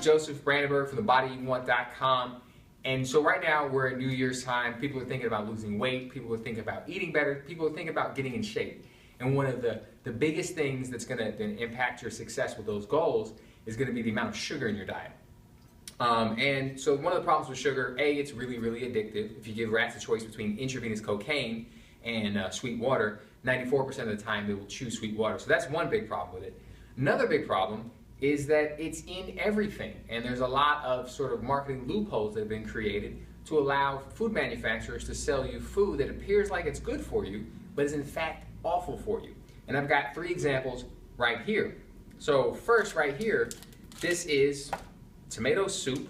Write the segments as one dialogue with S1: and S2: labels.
S1: Josef Brandenburg from thebodyyouwant.com. And so right now we're at New Year's time. People are thinking about losing weight. People are thinking about eating better. People are thinking about getting in shape. And one of the biggest things that's going to impact your success with those goals is going to be the amount of sugar in your diet. And so one of the problems with sugar, A, it's really, really addictive. If you give rats a choice between intravenous cocaine and sweet water, 94% of the time they will choose sweet water. So that's one big problem with it. Another big problem is that it's in everything, and there's a lot of sort of marketing loopholes that have been created to allow food manufacturers to sell you food that appears like it's good for you, but is in fact awful for you. And I've got 3 examples right here. So first, right here, this is tomato soup,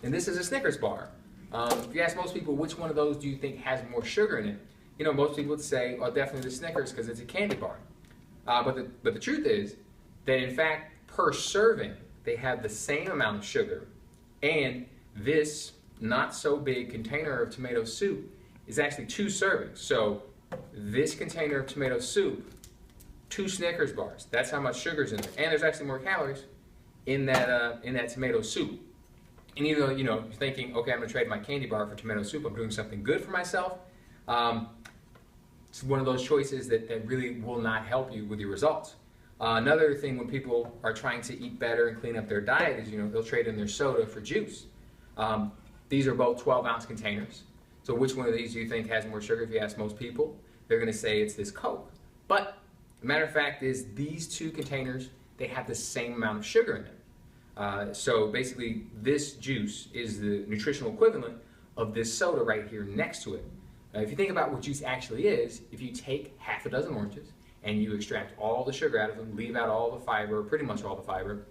S1: and this is a Snickers bar. If you ask most people which one of those do you think has more sugar in it, you know, most people would say, oh, definitely the Snickers because it's a candy bar. But the truth is that in fact, per serving, they have the same amount of sugar, and this not so big container of tomato soup is actually 2 servings. So this container of tomato soup, 2 Snickers bars. That's how much sugar's in there, and there's actually more calories in that tomato soup. And even though you're thinking, okay, I'm going to trade my candy bar for tomato soup, I'm doing something good for myself. It's one of those choices that really will not help you with your results. Another thing when people are trying to eat better and clean up their diet is, they'll trade in their soda for juice. These are both 12-ounce containers. So which one of these do you think has more sugar? If you ask most people, they're going to say it's this Coke. But the matter of fact is these 2 containers, they have the same amount of sugar in them. So basically this juice is the nutritional equivalent of this soda right here next to it. If you think about what juice actually is, if you take half a dozen oranges and you extract all the sugar out of them, leave out all the fiber, pretty much all the fiber,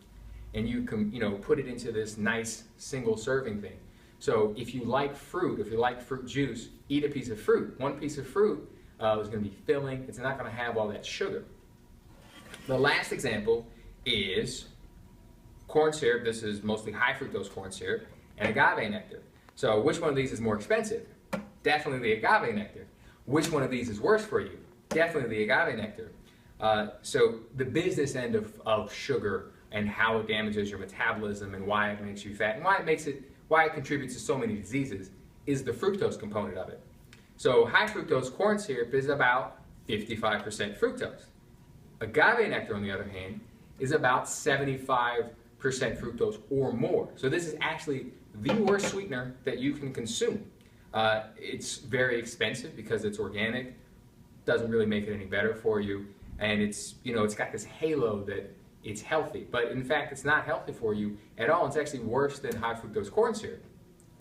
S1: and you can, put it into this nice single serving thing. So if you like fruit, if you like fruit juice, eat a piece of fruit. One piece of fruit is going to be filling. It's not going to have all that sugar. The last example is corn syrup. This is mostly high fructose corn syrup, and agave nectar. So which one of these is more expensive? Definitely the agave nectar. Which one of these is worse for you? Definitely the agave nectar. So the business end of sugar and how it damages your metabolism and why it makes you fat and why it contributes to so many diseases is the fructose component of it. So high fructose corn syrup is about 55% fructose. Agave nectar, on the other hand, is about 75% fructose or more. So this is actually the worst sweetener that you can consume. It's very expensive because it's organic. Doesn't really make it any better for you, and it's got this halo that it's healthy, but in fact it's not healthy for you at all. It's actually worse than high fructose corn syrup,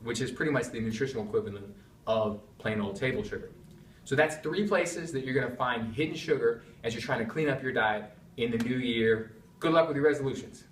S1: which is pretty much the nutritional equivalent of plain old table sugar. So that's 3 places that you're going to find hidden sugar as you're trying to clean up your diet in the new year. Good luck with your resolutions.